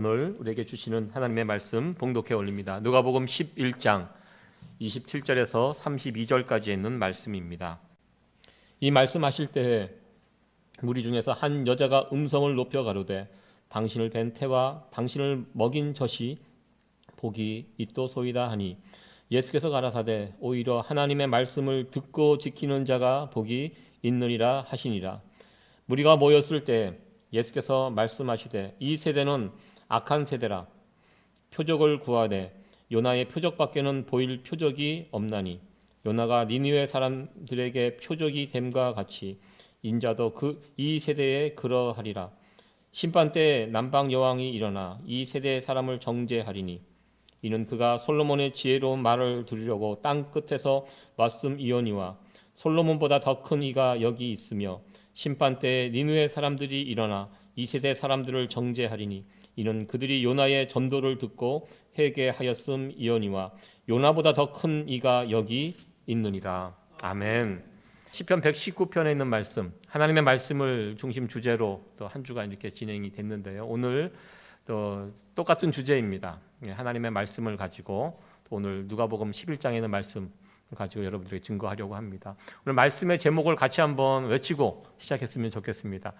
오늘 우리에게 주시는 하나님의 말씀 봉독해 올립니다. 누가복음 11장 27절에서 32절까지 있는 말씀입니다. 이 말씀하실 때에 무리 중에서 한 여자가 음성을 높여 가로되 당신을 뵌 태와 당신을 먹인 젖이 복이 있도소이다 하니 예수께서 가라사대 오히려 하나님의 말씀을 듣고 지키는 자가 복이 있느니라 하시니라. 무리가 모였을 때 예수께서 말씀하시되 이 세대는 악한 세대라. 표적을 구하되 요나의 표적밖에는 보일 표적이 없나니 요나가 니느웨 사람들에게 표적이 됨과 같이 인자도 이 세대에 그러하리라. 심판 때에 남방 여왕이 일어나 이 세대의 사람을 정죄하리니 이는 그가 솔로몬의 지혜로운 말을 들으려고 땅 끝에서 왔음이오니와 솔로몬보다 더 큰 이가 여기 있으며 심판 때에 니느웨 사람들이 일어나 이 세대 사람들을 정죄하리니 이는 그들이 요나의 전도를 듣고 회개하였음이오니와 요나보다 더 큰 이가 여기 있느니라. 아멘. 시편 119편에 있는 말씀, 하나님의 말씀을 중심 주제로 또 한 주간 이렇게 진행이 됐는데요. 오늘 또 똑같은 주제입니다. 하나님의 말씀을 가지고 또 오늘 누가복음 11장에 있는 말씀 가지고 여러분들에게 증거하려고 합니다. 오늘 말씀의 제목을 같이 한번 외치고 시작했으면 좋겠습니다.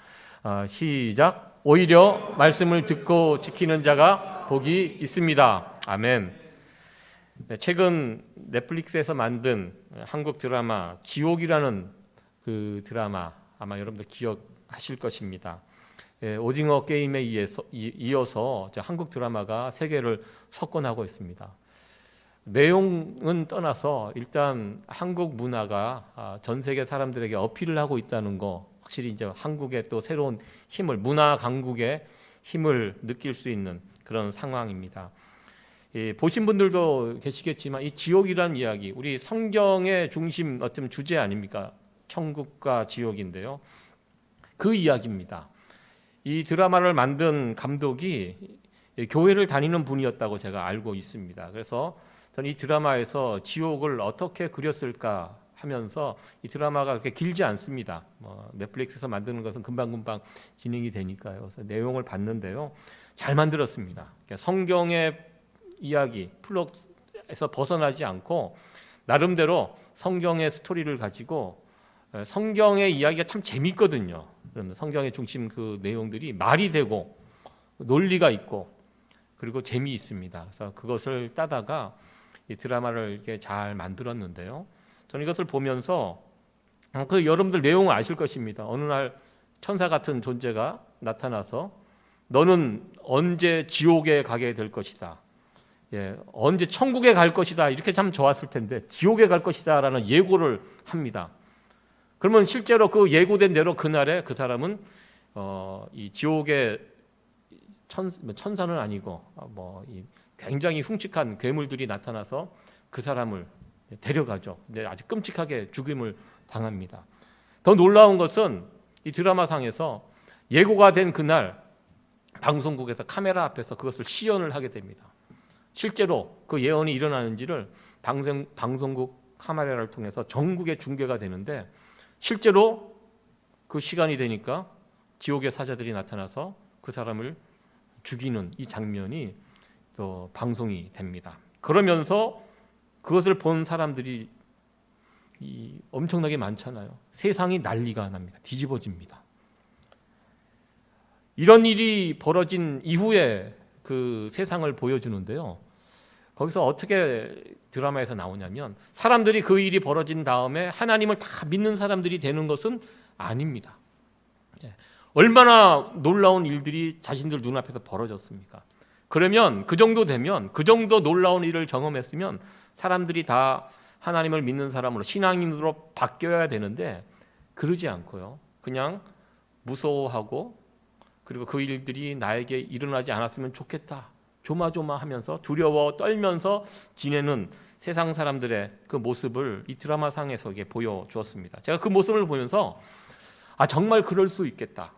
시작. 오히려 말씀을 듣고 지키는 자가 복이 있습니다. 아멘. 네, 최근 넷플릭스에서 만든 한국 드라마 지옥이라는 그 드라마 아마 여러분들 기억하실 것입니다. 오징어 게임에 이어서 한국 드라마가 세계를 석권하고 있습니다. 내용은 떠나서 일단 한국 문화가 전 세계 사람들에게 어필을 하고 있다는 거, 확실히 이제 한국의 또 새로운 힘을, 문화 강국의 힘을 느낄 수 있는 그런 상황입니다. 보신 분들도 계시겠지만 이 지옥이란 이야기, 우리 성경의 중심 어떤 주제 아닙니까? 천국과 지옥인데요. 그 이야기입니다. 이 드라마를 만든 감독이 교회를 다니는 분이었다고 제가 알고 있습니다. 그래서 저는 이 드라마에서 지옥을 어떻게 그렸을까 하면서 이 드라마가 그렇게 길지 않습니다. 넷플릭스에서 만드는 것은 금방금방 진행이 되니까요. 그래서 내용을 봤는데요. 잘 만들었습니다. 성경의 이야기, 플롯에서 벗어나지 않고 나름대로 성경의 스토리를 가지고 성경의 이야기가 참 재밌거든요. 성경의 중심 그 내용들이 말이 되고 논리가 있고 그리고 재미있습니다. 그래서 그것을 따다가 이 드라마를 이렇게 잘 만들었는데요. 저는 이것을 보면서 여러분들 내용을 아실 것입니다. 어느 날 천사 같은 존재가 나타나서 너는 언제 지옥에 가게 될 것이다. 언제 천국에 갈 것이다. 이렇게 참 좋았을 텐데 지옥에 갈 것이다라는 예고를 합니다. 그러면 실제로 그 예고된 대로 그날에 그 사람은 이 지옥의 천사는 아니고 굉장히 흉측한 괴물들이 나타나서 그 사람을 데려가죠. 근데 아주 끔찍하게 죽임을 당합니다. 더 놀라운 것은 이 드라마상에서 예고가 된 그날 방송국에서 카메라 앞에서 그것을 시연을 하게 됩니다. 실제로 그 예언이 일어나는지를 방송국 카메라를 통해서 전국에 중계가 되는데 실제로 그 시간이 되니까 지옥의 사자들이 나타나서 그 사람을 죽이는 이 장면이 또 방송이 됩니다. 그러면서 그것을 본 사람들이 엄청나게 많잖아요. 세상이 난리가 납니다. 뒤집어집니다. 이런 일이 벌어진 이후에 그 세상을 보여주는데요. 거기서 어떻게 드라마에서 나오냐면 사람들이 그 일이 벌어진 다음에 하나님을 다 믿는 사람들이 되는 것은 아닙니다. 얼마나 놀라운 일들이 자신들 눈앞에서 벌어졌습니까? 그러면 그 정도 되면 그 정도 놀라운 일을 경험했으면 사람들이 다 하나님을 믿는 사람으로 신앙인으로 바뀌어야 되는데 그러지 않고요. 그냥 무서워하고 그리고 그 일들이 나에게 일어나지 않았으면 좋겠다. 조마조마하면서 두려워 떨면서 지내는 세상 사람들의 그 모습을 이 드라마상에서 보여주었습니다. 제가 그 모습을 보면서 정말 그럴 수 있겠다.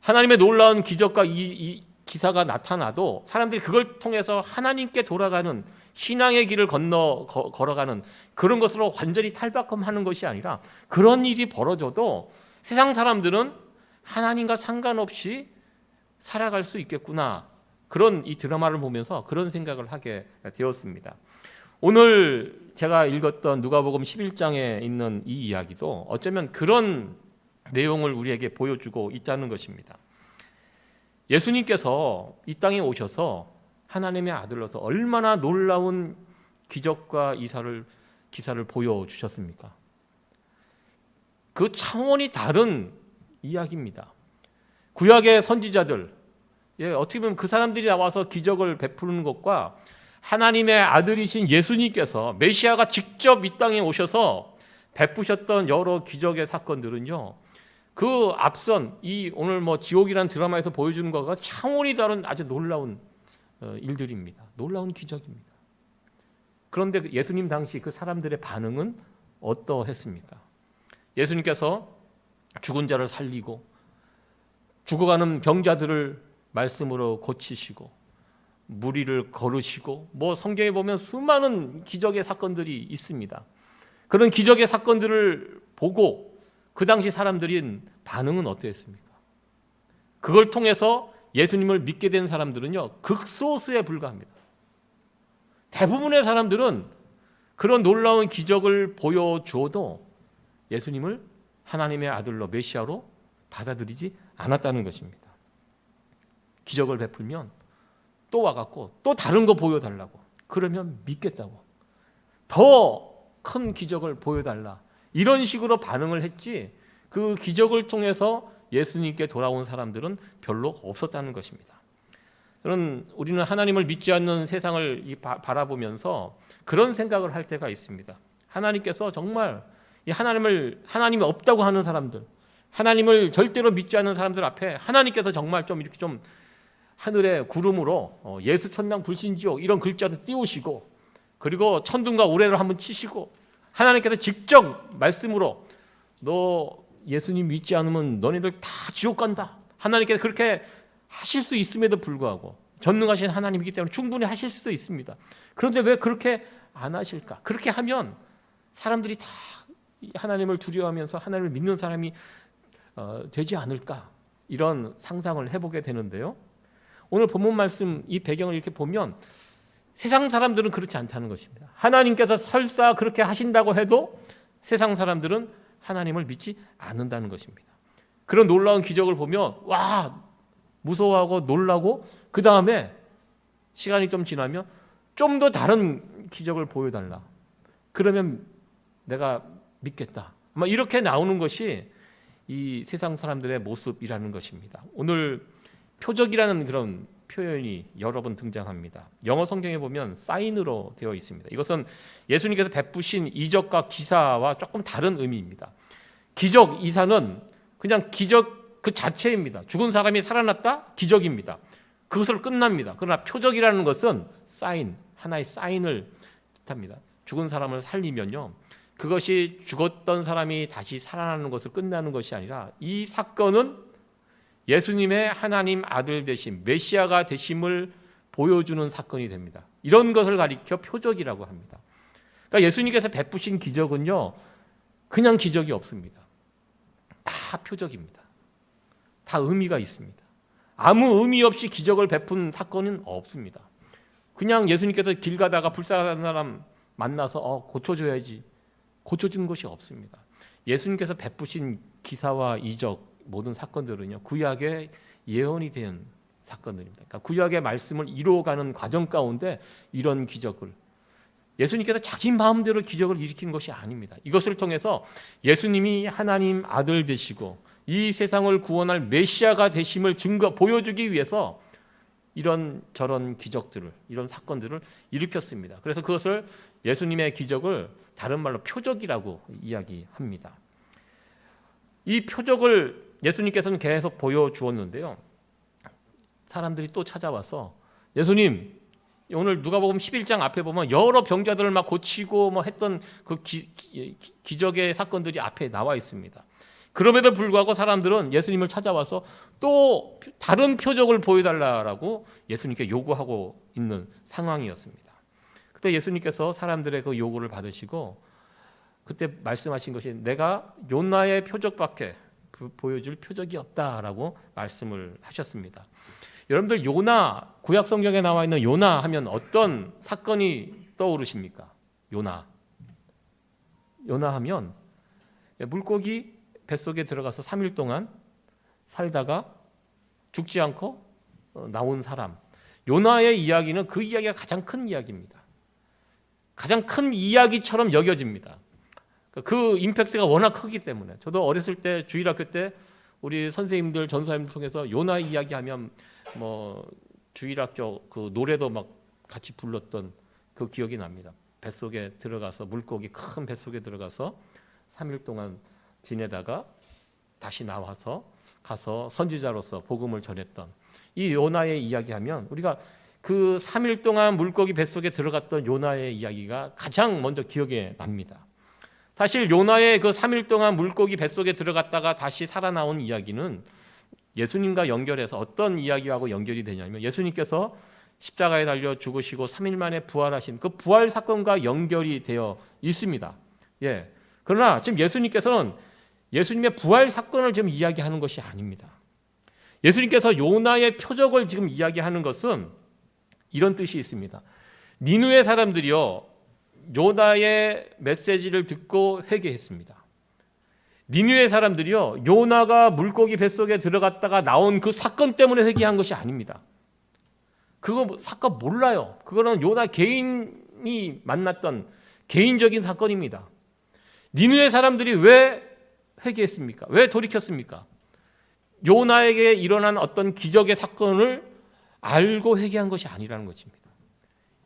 하나님의 놀라운 기적과 이 기사가 나타나도 사람들이 그걸 통해서 하나님께 돌아가는 신앙의 길을 걸어가는 그런 것으로 완전히 탈바꿈하는 것이 아니라 그런 일이 벌어져도 세상 사람들은 하나님과 상관없이 살아갈 수 있겠구나. 그런 이 드라마를 보면서 그런 생각을 하게 되었습니다. 오늘 제가 읽었던 누가복음 11장에 있는 이 이야기도 어쩌면 그런 내용을 우리에게 보여주고 있다는 것입니다. 예수님께서 이 땅에 오셔서 하나님의 아들로서 얼마나 놀라운 기적과 기사를 보여주셨습니까? 그 차원이 다른 이야기입니다. 구약의 선지자들, 어떻게 보면 그 사람들이 나와서 기적을 베푸는 것과 하나님의 아들이신 예수님께서 메시아가 직접 이 땅에 오셔서 베푸셨던 여러 기적의 사건들은요, 그 앞선 이 오늘 지옥이라는 드라마에서 보여주는 것과 차원이 다른 아주 놀라운 일들입니다. 놀라운 기적입니다. 그런데 예수님 당시 그 사람들의 반응은 어떠했습니까? 예수님께서 죽은 자를 살리고 죽어가는 병자들을 말씀으로 고치시고 무리를 거르시고 성경에 보면 수많은 기적의 사건들이 있습니다. 그런 기적의 사건들을 보고 그 당시 사람들인 반응은 어떠했습니까? 그걸 통해서 예수님을 믿게 된 사람들은요, 극소수에 불과합니다. 대부분의 사람들은 그런 놀라운 기적을 보여주어도 예수님을 하나님의 아들로 메시아로 받아들이지 않았다는 것입니다. 기적을 베풀면 또 와갖고 또 다른 거 보여달라고, 그러면 믿겠다고, 더 큰 기적을 보여달라, 이런 식으로 반응을 했지, 그 기적을 통해서 예수님께 돌아온 사람들은 별로 없었다는 것입니다. 우리는 하나님을 믿지 않는 세상을 바라보면서 그런 생각을 할 때가 있습니다. 하나님께서 정말 하나님이 없다고 하는 사람들, 하나님을 절대로 믿지 않는 사람들 앞에 하나님께서 정말 이렇게 하늘의 구름으로 예수 천당 불신지옥 이런 글자도 띄우시고, 그리고 천둥과 우레를 한번 치시고, 하나님께서 직접 말씀으로 너 예수님 믿지 않으면 너네들 다 지옥 간다, 하나님께서 그렇게 하실 수 있음에도 불구하고, 전능하신 하나님이기 때문에 충분히 하실 수도 있습니다. 그런데 왜 그렇게 안 하실까? 그렇게 하면 사람들이 다 하나님을 두려워하면서 하나님을 믿는 사람이 되지 않을까, 이런 상상을 해보게 되는데요, 오늘 본문 말씀 이 배경을 이렇게 보면 세상 사람들은 그렇지 않다는 것입니다. 하나님께서 설사 그렇게 하신다고 해도 세상 사람들은 하나님을 믿지 않는다는 것입니다. 그런 놀라운 기적을 보면 무서워하고 놀라고, 그 다음에 시간이 좀 지나면 좀 더 다른 기적을 보여달라, 그러면 내가 믿겠다, 이렇게 나오는 것이 이 세상 사람들의 모습이라는 것입니다. 오늘 표적이라는 그런 표현이 여러 번 등장합니다. 영어 성경에 보면 사인으로 되어 있습니다. 이것은 예수님께서 베푸신 이적과 기사와 조금 다른 의미입니다. 기적, 이사는 그냥 기적 그 자체입니다. 죽은 사람이 살아났다? 기적입니다. 그것으로 끝납니다. 그러나 표적이라는 것은 사인, 하나의 사인을 뜻합니다. 죽은 사람을 살리면요, 그것이 죽었던 사람이 다시 살아나는 것을 끝나는 것이 아니라 이 사건은 예수님의 하나님 아들 되심, 메시아가 되심을 보여주는 사건이 됩니다. 이런 것을 가리켜 표적이라고 합니다. 그러니까 예수님께서 베푸신 기적은요, 그냥 기적이 없습니다. 다 표적입니다. 다 의미가 있습니다. 아무 의미 없이 기적을 베푼 사건은 없습니다. 그냥 예수님께서 길 가다가 불쌍한 사람 만나서 고쳐줘야지, 고쳐준 것이 없습니다. 예수님께서 베푸신 기사와 이적, 모든 사건들은요, 구약의 예언이 된 사건들입니다. 그러니까 구약의 말씀을 이루어가는 과정 가운데 이런 기적을, 예수님께서 자기 마음대로 기적을 일으키는 것이 아닙니다. 이것을 통해서 예수님이 하나님 아들 되시고 이 세상을 구원할 메시아가 되심을 보여주기 위해서 이런 저런 기적들을, 이런 사건들을 일으켰습니다. 그래서 그것을, 예수님의 기적을 다른 말로 표적이라고 이야기합니다. 이 표적을 예수님께서는 계속 보여주었는데요, 사람들이 또 찾아와서 예수님, 오늘 누가복음 11장 앞에 보면 여러 병자들을 막 고치고 했던 그 기적의 사건들이 앞에 나와 있습니다. 그럼에도 불구하고 사람들은 예수님을 찾아와서 또 다른 표적을 보여달라고 예수님께 요구하고 있는 상황이었습니다. 그때 예수님께서 사람들의 그 요구를 받으시고 그때 말씀하신 것이, 내가 요나의 표적밖에 보여줄 표적이 없다라고 말씀을 하셨습니다. 여러분들 요나, 구약 성경에 나와 있는 요나 하면 어떤 사건이 떠오르십니까? 요나 하면 물고기 뱃속에 들어가서 3일 동안 살다가 죽지 않고 나온 사람. 요나의 이야기는 그 이야기가 가장 큰 이야기입니다. 가장 큰 이야기처럼 여겨집니다. 그 임팩트가 워낙 크기 때문에. 저도 어렸을 때 주일학교 때 우리 선생님들 전사님들 통해서 요나 이야기하면 뭐 주일학교 그 노래도 막 같이 불렀던 그 기억이 납니다. 뱃속에 들어가서 물고기 큰 뱃속에 들어가서 3일 동안 지내다가 다시 나와서 가서 선지자로서 복음을 전했던 이 요나의 이야기하면 우리가 그 3일 동안 물고기 뱃속에 들어갔던 요나의 이야기가 가장 먼저 기억에 납니다. 사실 요나의 그 3일 동안 물고기 뱃속에 들어갔다가 다시 살아나온 이야기는 예수님과 연결해서 어떤 이야기하고 연결이 되냐면 예수님께서 십자가에 달려 죽으시고 3일 만에 부활하신 그 부활 사건과 연결이 되어 있습니다. 예. 그러나 지금 예수님께서는 예수님의 부활 사건을 지금 이야기하는 것이 아닙니다. 예수님께서 요나의 표적을 지금 이야기하는 것은 이런 뜻이 있습니다. 니느웨 사람들이요 요나의 메시지를 듣고 회개했습니다. 니느웨 사람들이요 요나가 물고기 뱃속에 들어갔다가 나온 그 사건 때문에 회개한 것이 아닙니다. 그거 사건 몰라요. 그거는 요나 개인이 만났던 개인적인 사건입니다. 니느웨 사람들이 왜 회개했습니까? 왜 돌이켰습니까? 요나에게 일어난 어떤 기적의 사건을 알고 회개한 것이 아니라는 것입니다.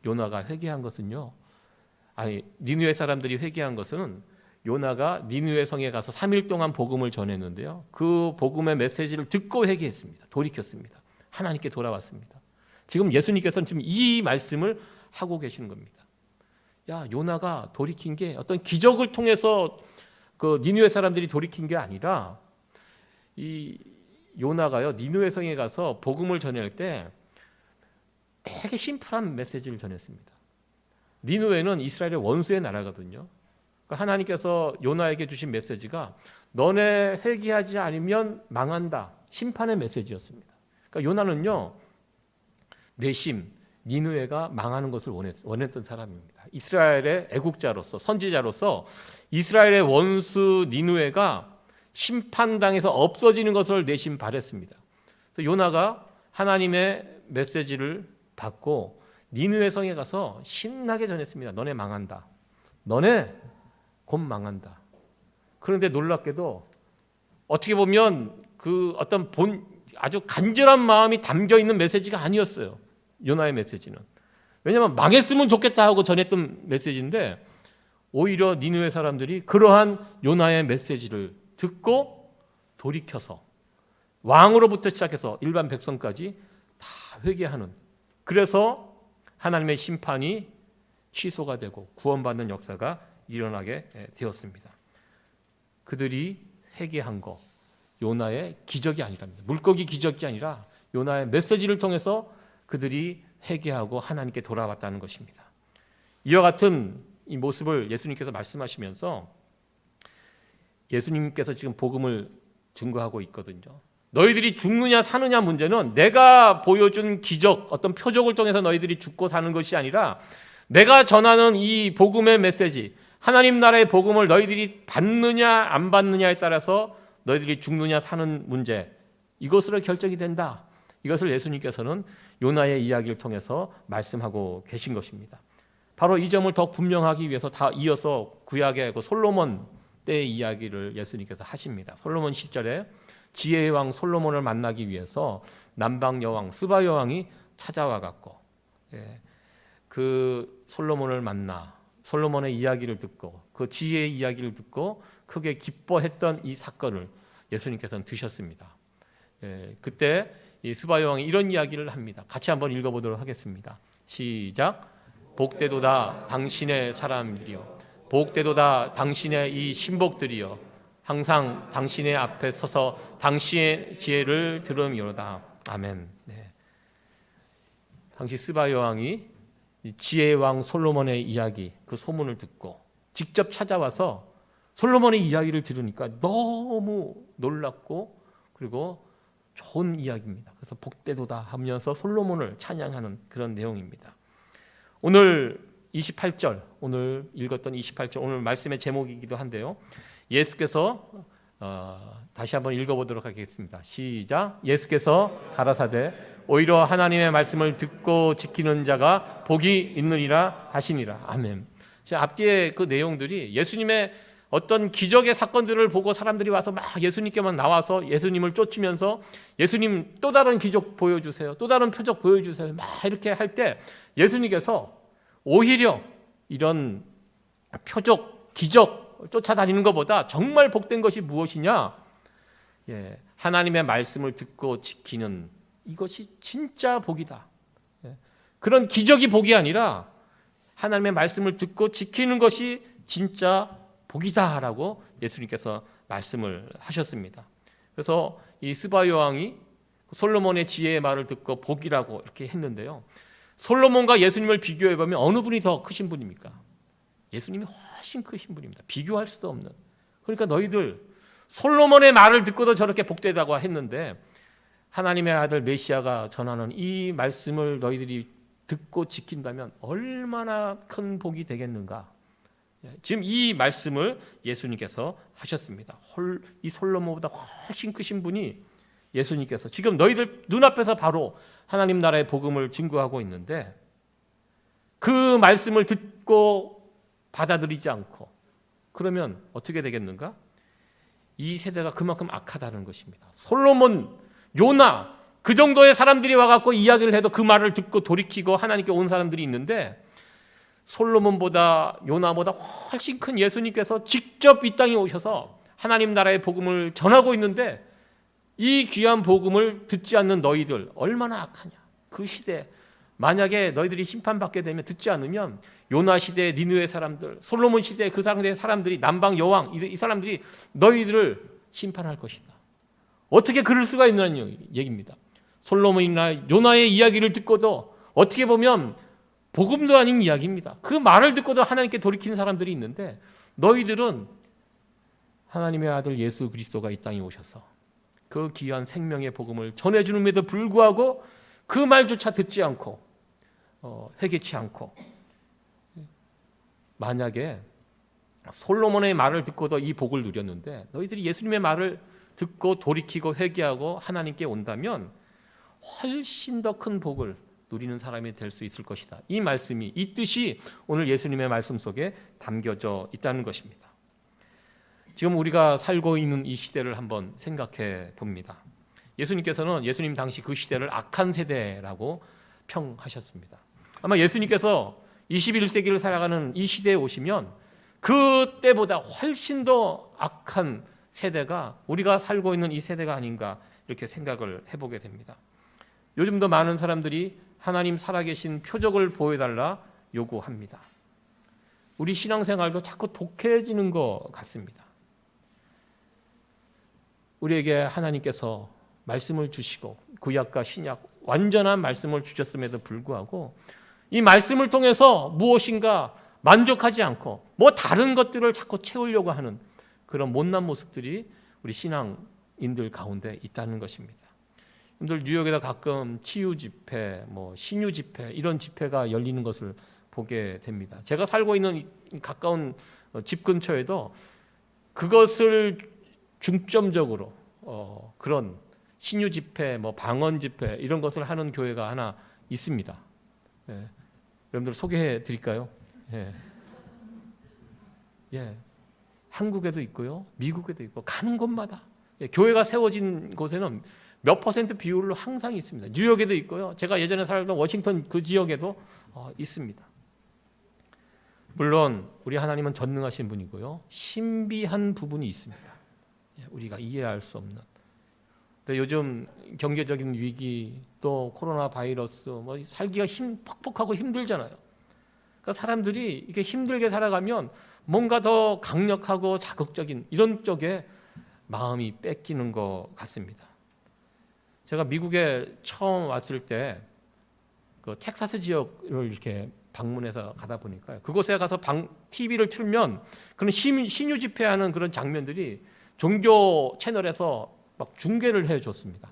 요나가 회개한 것은요, 니느웨 사람들이 회개한 것은 요나가 니느웨 성에 가서 3일 동안 복음을 전했는데요, 그 복음의 메시지를 듣고 회개했습니다. 돌이켰습니다. 하나님께 돌아왔습니다. 지금 예수님께서는 지금 이 말씀을 하고 계시는 겁니다. 야, 요나가 돌이킨 게 어떤 기적을 통해서 그 니느웨 사람들이 돌이킨 게 아니라 이 요나가요 니느웨 성에 가서 복음을 전할 때 되게 심플한 메시지를 전했습니다. 니느웨는 이스라엘의 원수의 나라거든요. 그러니까 하나님께서 요나에게 주신 메시지가 너네 회개하지 않으면 망한다. 심판의 메시지였습니다. 그러니까 요나는요 내심 니느웨가 망하는 것을 원했던 사람입니다. 이스라엘의 애국자로서 선지자로서 이스라엘의 원수 니느웨가 심판당에서 없어지는 것을 내심 바랬습니다. 그래서 요나가 하나님의 메시지를 받고 니느웨 성에 가서 신나게 전했습니다. 너네 망한다. 너네 곧 망한다. 그런데 놀랍게도 어떻게 보면 그 어떤 아주 간절한 마음이 담겨 있는 메시지가 아니었어요. 요나의 메시지는. 왜냐하면 망했으면 좋겠다 하고 전했던 메시지인데 오히려 니느웨 사람들이 그러한 요나의 메시지를 듣고 돌이켜서 왕으로부터 시작해서 일반 백성까지 다 회개하는, 그래서 하나님의 심판이 취소가 되고 구원받는 역사가 일어나게 되었습니다. 그들이 회개한 거 요나의 기적이 아니랍니다. 물고기 기적이 아니라 요나의 메시지를 통해서 그들이 회개하고 하나님께 돌아왔다는 것입니다. 이와 같은 이 모습을 예수님께서 말씀하시면서 예수님께서 지금 복음을 증거하고 있거든요. 너희들이 죽느냐 사느냐 문제는 내가 보여준 기적, 어떤 표적을 통해서 너희들이 죽고 사는 것이 아니라 내가 전하는 이 복음의 메시지, 하나님 나라의 복음을 너희들이 받느냐 안 받느냐에 따라서 너희들이 죽느냐 사는 문제, 이것으로 결정이 된다. 이것을 예수님께서는 요나의 이야기를 통해서 말씀하고 계신 것입니다. 바로 이 점을 더 분명하기 위해서 다 이어서 구약의 그 솔로몬 때의 이야기를 예수님께서 하십니다. 솔로몬 시절에 지혜의 왕 솔로몬을 만나기 위해서 남방 여왕 스바 여왕이 찾아와 갖고 그 솔로몬을 만나 솔로몬의 이야기를 듣고 그 지혜의 이야기를 듣고 크게 기뻐했던 이 사건을 예수님께서는 드셨습니다. 그때 이 스바 여왕이 이런 이야기를 합니다. 같이 한번 읽어보도록 하겠습니다. 시작. 복되도다 당신의 사람들이여, 복되도다 당신의 이 신복들이여, 항상 당신의 앞에 서서 당신의 지혜를 들음이로다. 아멘. 네. 당시 스바 여왕이 지혜의 왕 솔로몬의 이야기, 그 소문을 듣고 직접 찾아와서 솔로몬의 이야기를 들으니까 너무 놀랍고 그리고 좋은 이야기입니다. 그래서 복되도다 하면서 솔로몬을 찬양하는 그런 내용입니다. 오늘 28절, 오늘 읽었던 28절, 오늘 말씀의 제목이기도 한데요. 예수께서 다시 한번 읽어보도록 하겠습니다. 시작. 예수께서 가라사대 오히려 하나님의 말씀을 듣고 지키는 자가 복이 있느니라 하시니라. 아멘. 앞뒤의 그 내용들이 예수님의 어떤 기적의 사건들을 보고 사람들이 와서 막 예수님께만 나와서 예수님을 쫓으면서 예수님 또 다른 기적 보여주세요, 또 다른 표적 보여주세요 막 이렇게 할 때 예수님께서 오히려 이런 표적, 기적 쫓아다니는 것보다 정말 복된 것이 무엇이냐? 하나님의 말씀을 듣고 지키는 이것이 진짜 복이다. 그런 기적이 복이 아니라 하나님의 말씀을 듣고 지키는 것이 진짜 복이다라고 예수님께서 말씀을 하셨습니다. 그래서 이 스바야 왕이 솔로몬의 지혜의 말을 듣고 복이라고 이렇게 했는데요. 솔로몬과 예수님을 비교해 보면 어느 분이 더 크신 분입니까? 예수님이 훨씬 크신 분입니다. 비교할 수도 없는. 그러니까 너희들 솔로몬의 말을 듣고도 저렇게 복되다고 했는데 하나님의 아들 메시아가 전하는 이 말씀을 너희들이 듣고 지킨다면 얼마나 큰 복이 되겠는가? 지금 이 말씀을 예수님께서 하셨습니다. 이 솔로몬보다 훨씬 크신 분이 예수님께서 지금 너희들 눈앞에서 바로 하나님 나라의 복음을 증거하고 있는데 그 말씀을 듣고 받아들이지 않고 그러면 어떻게 되겠는가? 이 세대가 그만큼 악하다는 것입니다. 솔로몬, 요나 그 정도의 사람들이 와갖고 이야기를 해도 그 말을 듣고 돌이키고 하나님께 온 사람들이 있는데 솔로몬보다 요나보다 훨씬 큰 예수님께서 직접 이 땅에 오셔서 하나님 나라의 복음을 전하고 있는데 이 귀한 복음을 듣지 않는 너희들 얼마나 악하냐. 그 시대 만약에 너희들이 심판받게 되면 듣지 않으면 요나 시대의 니느웨 사람들, 솔로몬 시대의 그 사람들이 남방 여왕 이 사람들이 너희들을 심판할 것이다. 어떻게 그럴 수가 있느냐는 얘기입니다. 솔로몬이나 요나의 이야기를 듣고도 어떻게 보면 복음도 아닌 이야기입니다. 그 말을 듣고도 하나님께 돌이킨 사람들이 있는데 너희들은 하나님의 아들 예수 그리스도가 이 땅에 오셔서 그 귀한 생명의 복음을 전해주는데도 불구하고 그 말조차 듣지 않고 회개치 않고 만약에 솔로몬의 말을 듣고도 이 복을 누렸는데 너희들이 예수님의 말을 듣고 돌이키고 회개하고 하나님께 온다면 훨씬 더 큰 복을 누리는 사람이 될 수 있을 것이다. 이 말씀이, 이 뜻이 오늘 예수님의 말씀 속에 담겨져 있다는 것입니다. 지금 우리가 살고 있는 이 시대를 한번 생각해 봅니다. 예수님께서는 예수님 당시 그 시대를 악한 세대라고 평하셨습니다. 아마 예수님께서 21세기를 살아가는 이 시대에 오시면 그때보다 훨씬 더 악한 세대가 우리가 살고 있는 이 세대가 아닌가 이렇게 생각을 해보게 됩니다. 요즘도 많은 사람들이 하나님 살아계신 표적을 보여달라 요구합니다. 우리 신앙생활도 자꾸 독해지는 것 같습니다. 우리에게 하나님께서 말씀을 주시고 구약과 신약 완전한 말씀을 주셨음에도 불구하고 이 말씀을 통해서 무엇인가 만족하지 않고 뭐 다른 것들을 자꾸 채우려고 하는 그런 못난 모습들이 우리 신앙인들 가운데 있다는 것입니다. 여러분들 뉴욕에다 가끔 치유 집회, 신유 집회 이런 집회가 열리는 것을 보게 됩니다. 제가 살고 있는 가까운 집 근처에도 그것을 중점적으로 그런 신유 집회, 방언 집회 이런 것을 하는 교회가 하나 있습니다. 여러분들 소개해 드릴까요? 한국에도 있고요, 미국에도 있고 가는 곳마다 교회가 세워진 곳에는 몇 퍼센트 비율로 항상 있습니다. 뉴욕에도 있고요. 제가 예전에 살던 워싱턴 그 지역에도 있습니다. 물론 우리 하나님은 전능하신 분이고요. 신비한 부분이 있습니다. 우리가 이해할 수 없는. 근데 요즘 경제적인 위기 또 코로나 바이러스 살기가 퍽퍽하고 힘들잖아요. 그러니까 사람들이 이렇게 힘들게 살아가면 뭔가 더 강력하고 자극적인 이런 쪽에 마음이 뺏기는 것 같습니다. 제가 미국에 처음 왔을 때 그 텍사스 지역을 이렇게 방문해서 가다 보니까 그곳에 가서 TV를 틀면 그런 신유 집회하는 그런 장면들이 종교 채널에서 막 중계를 해줬습니다.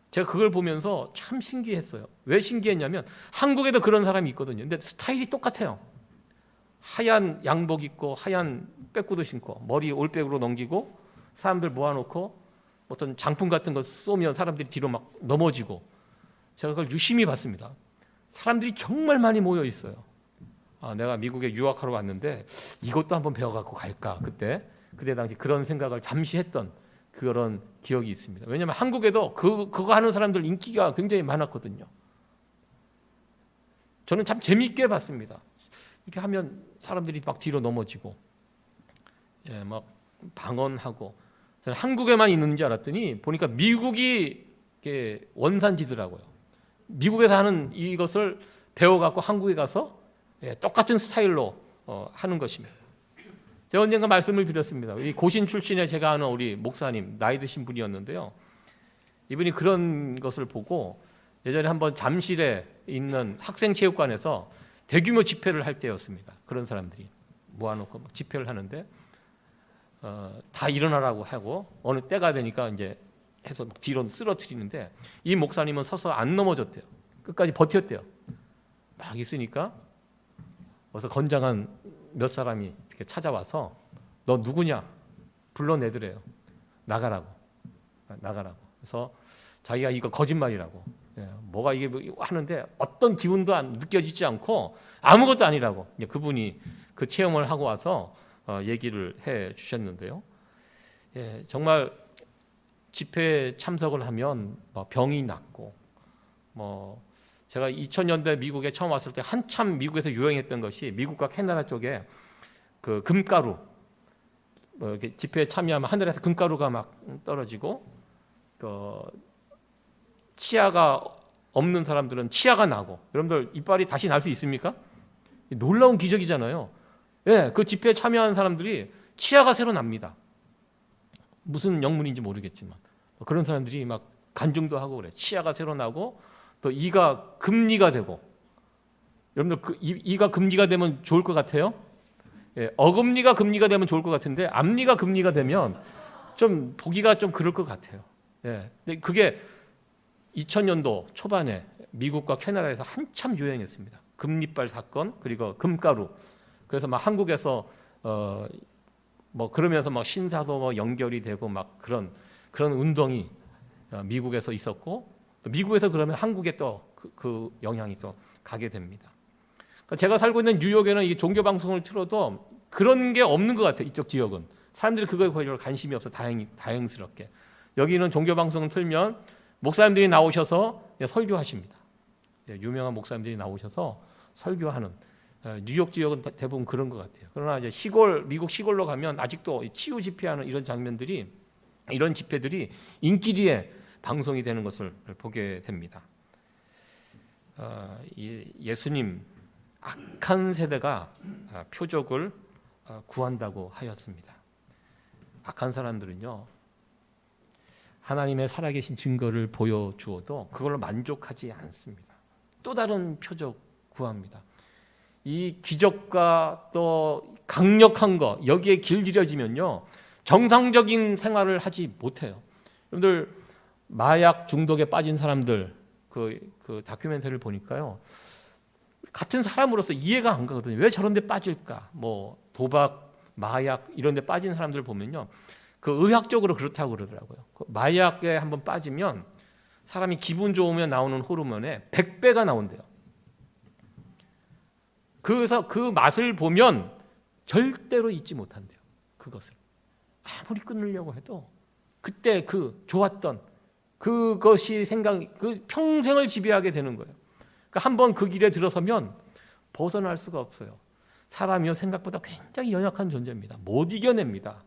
제가 그걸 보면서 참 신기했어요. 왜 신기했냐면 한국에도 그런 사람이 있거든요. 근데 스타일이 똑같아요. 하얀 양복 입고 하얀 백구두 신고 머리 올백으로 넘기고 사람들 모아놓고 어떤 장품 같은 거 쏘면 사람들이 뒤로 막 넘어지고, 제가 그걸 유심히 봤습니다. 사람들이 정말 많이 모여 있어요. 내가 미국에 유학하러 왔는데 이것도 한번 배워갖고 갈까. 그때 당시 그런 생각을 잠시 했던 그런 기억이 있습니다. 왜냐하면 한국에도 그거 하는 사람들 인기가 굉장히 많았거든요. 저는 참 재미있게 봤습니다. 이렇게 하면 사람들이 막 뒤로 넘어지고, 막 방언하고. 저는 한국에만 있는 줄 알았더니 보니까 미국이 원산지더라고요. 미국에서 하는 이것을 배워갖고 한국에 가서 똑같은 스타일로 하는 것입니다. 제가 언젠가 말씀을 드렸습니다. 이 고신 출신의 제가 아는 우리 목사님, 나이 드신 분이었는데요. 이분이 그런 것을 보고 예전에 한번 잠실에 있는 학생체육관에서 대규모 집회를 할 때였습니다. 그런 사람들이 모아놓고 막 집회를 하는데 다 일어나라고 하고 어느 때가 되니까 이제 해서 뒤로 쓰러뜨리는데 이 목사님은 서서 안 넘어졌대요. 끝까지 버텼대요. 막 있으니까 어서 건장한 몇 사람이 이렇게 찾아와서 너 누구냐 불러내더래요. 나가라고. 그래서 자기가 이거 거짓말이라고. 뭐가 이게 하는데 어떤 기분도 느껴지지 않고 아무것도 아니라고. 그분이 그 체험을 하고 와서 얘기를 해 주셨는데요. 정말 집회에 참석을 하면 병이 낫고, 제가 2000년대 미국에 처음 왔을 때 한참 미국에서 유행했던 것이 미국과 캐나다 쪽에 그 금가루, 이렇게 집회에 참여하면 하늘에서 금가루가 막 떨어지고, 치아가 없는 사람들은 치아가 나고. 여러분들 이빨이 다시 날 수 있습니까? 놀라운 기적이잖아요. 그 집회에 참여한 사람들이 치아가 새로 납니다. 무슨 영문인지 모르겠지만 그런 사람들이 막 간증도 하고 그래. 치아가 새로 나고 또 이가 금리가 되고. 여러분들 이가 금리가 되면 좋을 것 같아요? 어금니가 금리가 되면 좋을 것 같은데 앞니가 금리가 되면 좀 보기가 좀 그럴 것 같아요. 근데 그게 2000년도 초반에 미국과 캐나다에서 한참 유행했습니다. 금리빨 사건 그리고 금가루. 그래서 막 한국에서 그러면서 막 신사도 연결이 되고 막 그런 운동이 미국에서 있었고, 또 미국에서 그러면 한국에 또 그 영향이 또 가게 됩니다. 그러니까 제가 살고 있는 뉴욕에는 이 종교 방송을 틀어도 그런 게 없는 것 같아요. 이쪽 지역은 사람들이 그거에 별로 관심이 없어. 다행스럽게 여기는 종교 방송을 틀면 목사님들이 나오셔서 설교하십니다. 유명한 목사님들이 나오셔서 설교하는. 뉴욕 지역은 대부분 그런 것 같아요. 그러나 이제 미국 시골로 가면 아직도 치유 집회하는 이런 장면들이, 이런 집회들이 인기리에 방송이 되는 것을 보게 됩니다. 예수님 악한 세대가 표적을 구한다고 하였습니다. 악한 사람들은요, 하나님의 살아계신 증거를 보여주어도 그걸로 만족하지 않습니다. 또 다른 표적 구합니다. 이 기적과 또 강력한 거 여기에 길들여지면요 정상적인 생활을 하지 못해요. 여러분들 마약 중독에 빠진 사람들 그 다큐멘터리를 보니까요 같은 사람으로서 이해가 안 가거든요. 왜 저런 데 빠질까? 도박, 마약 이런 데 빠진 사람들 보면요 그 의학적으로 그렇다고 그러더라고요. 그 마약에 한번 빠지면 사람이 기분 좋으면 나오는 호르몬의 100배가 나온대요. 그래서 그 맛을 보면 절대로 잊지 못한대요. 그것을 아무리 끊으려고 해도 그때 그 좋았던 그것이 그 평생을 지배하게 되는 거예요. 그러니까 한번 그 길에 들어서면 벗어날 수가 없어요. 사람이요 생각보다 굉장히 연약한 존재입니다. 못 이겨냅니다.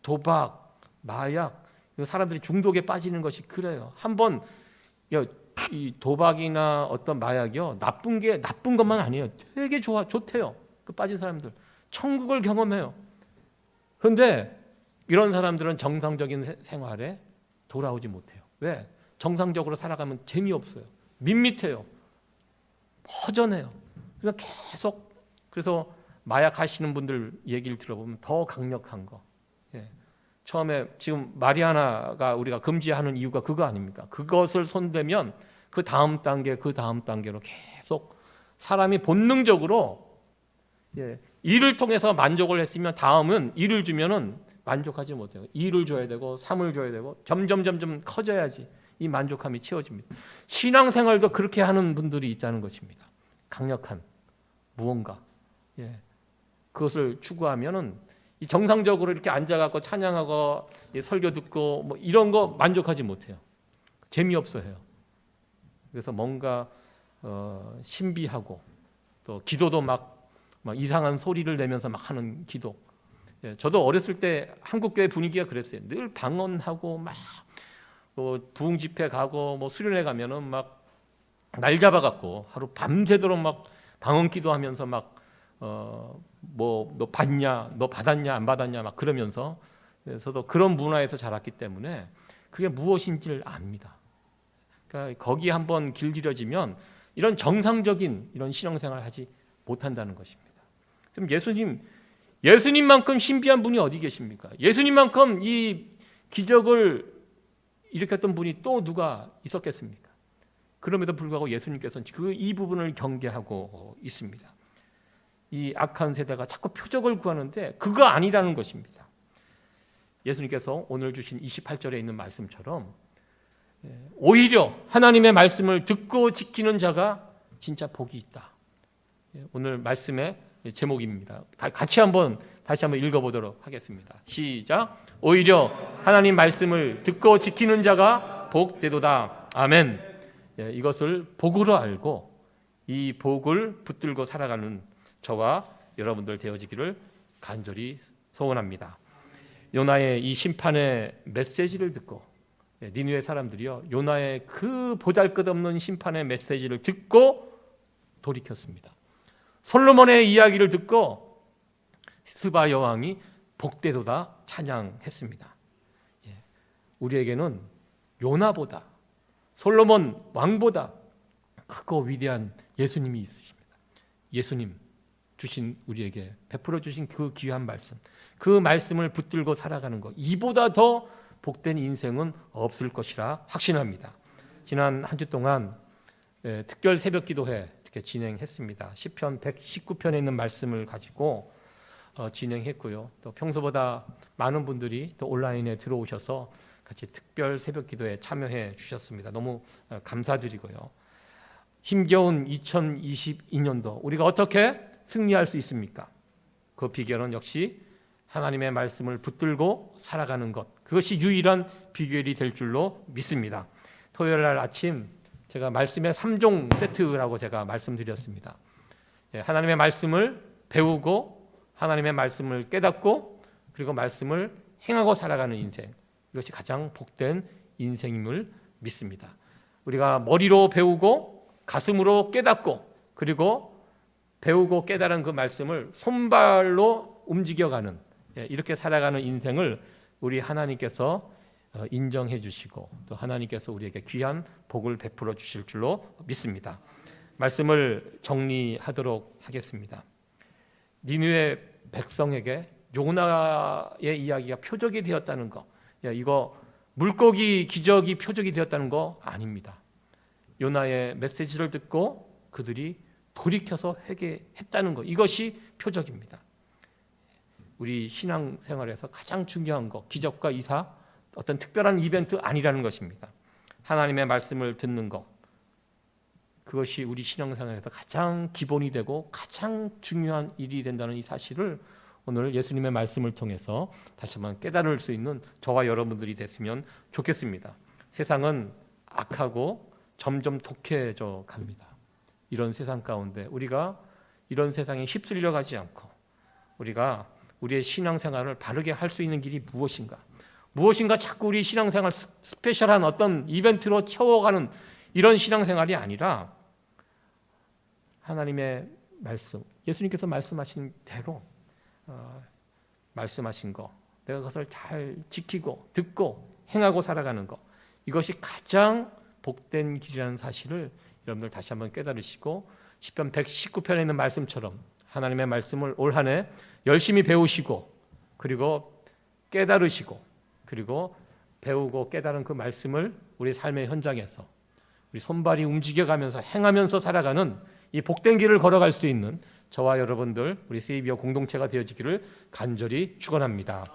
도박, 마약, 사람들이 중독에 빠지는 것이 그래요. 한번 이 도박이나 어떤 마약이요 나쁜 것만 아니에요. 되게 좋대요. 그 빠진 사람들 천국을 경험해요. 그런데 이런 사람들은 정상적인 생활에 돌아오지 못해요. 왜? 정상적으로 살아가면 재미없어요. 밋밋해요. 허전해요. 그러니까 계속, 그래서 마약 하시는 분들 얘기를 들어보면 더 강력한 거. 예. 처음에 지금 마리아나가 우리가 금지하는 이유가 그거 아닙니까? 그것을 손대면 그 다음 단계, 그 다음 단계로 계속 사람이 본능적으로, 예, 일을 통해서 만족을 했으면 다음은 일을 주면은 만족하지 못해요. 2를 줘야 되고 3을 줘야 되고 점점 커져야지 이 만족함이 채워집니다. 신앙생활도 그렇게 하는 분들이 있다는 것입니다. 강력한 무언가, 예, 그것을 추구하면은 이 정상적으로 이렇게 앉아갖고 찬양하고 설교 듣고 뭐 이런 거 만족하지 못해요. 재미없어해요. 그래서 뭔가 신비하고 또 기도도 막 이상한 소리를 내면서 막 하는 기도. 예, 저도 어렸을 때 한국교회 분위기가 그랬어요. 늘 방언하고 막 부흥 집회 가고 뭐 수련회 가면은 막 날 잡아갖고 하루 밤새도록 막 방언 기도하면서 막 뭐 너 받냐, 너 받았냐, 안 받았냐 막 그러면서, 저도 그런 문화에서 자랐기 때문에 그게 무엇인지를 압니다. 그러니까 거기 한번 길들여지면 이런 정상적인 이런 신앙생활을 하지 못한다는 것입니다. 그럼 예수님만큼 신비한 분이 어디 계십니까? 예수님만큼 이 기적을 일으켰던 분이 또 누가 있었겠습니까? 그럼에도 불구하고 예수님께서는 이 부분을 경계하고 있습니다. 이 악한 세대가 자꾸 표적을 구하는데 그거 아니라는 것입니다. 예수님께서 오늘 주신 28절에 있는 말씀처럼 오히려 하나님의 말씀을 듣고 지키는 자가 진짜 복이 있다. 오늘 말씀의 제목입니다. 다시 한번 읽어보도록 하겠습니다. 시작. 오히려 하나님 말씀을 듣고 지키는 자가 복되도다. 아멘. 이것을 복으로 알고 이 복을 붙들고 살아가는 저와 여러분들 되어지기를 간절히 소원합니다. 요나의 이 심판의 메시지를 듣고, 니느웨 사람들이요, 요나의 그 보잘것없는 심판의 메시지를 듣고 돌이켰습니다. 솔로몬의 이야기를 듣고 스바 여왕이 복되도다 찬양했습니다. 우리에게는 요나보다, 솔로몬 왕보다 크고 위대한 예수님이 있으십니다. 예수님 주신, 우리에게 베풀어 주신 그 귀한 말씀, 그 말씀을 붙들고 살아가는 것, 이보다 더 복된 인생은 없을 것이라 확신합니다. 지난 한 주 동안 특별 새벽 기도회 이렇게 진행했습니다. 시편 119편에 있는 말씀을 가지고 진행했고요. 또 평소보다 많은 분들이 또 온라인에 들어오셔서 같이 특별 새벽 기도에 참여해 주셨습니다. 너무 감사드리고요. 힘겨운 2022년도 우리가 어떻게 승리할 수 있습니까? 그 비결은 역시 하나님의 말씀을 붙들고 살아가는 것, 그것이 유일한 비결이 될 줄로 믿습니다. 토요일 날 아침 제가 말씀의 3종 세트라고 제가 말씀드렸습니다. 하나님의 말씀을 배우고 하나님의 말씀을 깨닫고 그리고 말씀을 행하고 살아가는 인생, 이것이 가장 복된 인생임을 믿습니다. 우리가 머리로 배우고 가슴으로 깨닫고 그리고 배우고 깨달은 그 말씀을 손발로 움직여가는, 이렇게 살아가는 인생을 우리 하나님께서 인정해 주시고 또 하나님께서 우리에게 귀한 복을 베풀어 주실 줄로 믿습니다. 말씀을 정리하도록 하겠습니다. 니느웨 백성에게 요나의 이야기가 표적이 되었다는 거, 이거 물고기 기적이 표적이 되었다는 거 아닙니다. 요나의 메시지를 듣고 그들이 돌이켜서 회개했다는 것, 이것이 표적입니다. 우리 신앙생활에서 가장 중요한 것, 기적과 이사, 어떤 특별한 이벤트 아니라는 것입니다. 하나님의 말씀을 듣는 것, 그것이 우리 신앙생활에서 가장 기본이 되고 가장 중요한 일이 된다는 이 사실을 오늘 예수님의 말씀을 통해서 다시 한번 깨달을 수 있는 저와 여러분들이 됐으면 좋겠습니다. 세상은 악하고 점점 독해져 갑니다. 이런 세상 가운데 우리가 이런 세상에 휩쓸려 가지 않고 우리가 우리의 신앙생활을 바르게 할 수 있는 길이 무엇인가 자꾸 우리 신앙생활 스페셜한 어떤 이벤트로 채워가는 이런 신앙생활이 아니라 하나님의 말씀, 예수님께서 말씀하신 대로 말씀하신 거, 내가 그것을 잘 지키고 듣고 행하고 살아가는 것, 이것이 가장 복된 길이라는 사실을 여러분들 다시 한번 깨달으시고 시편 119편에 있는 말씀처럼 하나님의 말씀을 올 한 해 열심히 배우시고 그리고 깨달으시고 그리고 배우고 깨달은 그 말씀을 우리 삶의 현장에서 우리 손발이 움직여가면서 행하면서 살아가는 이 복된 길을 걸어갈 수 있는 저와 여러분들 우리 세이비어 공동체가 되어지기를 간절히 축원합니다.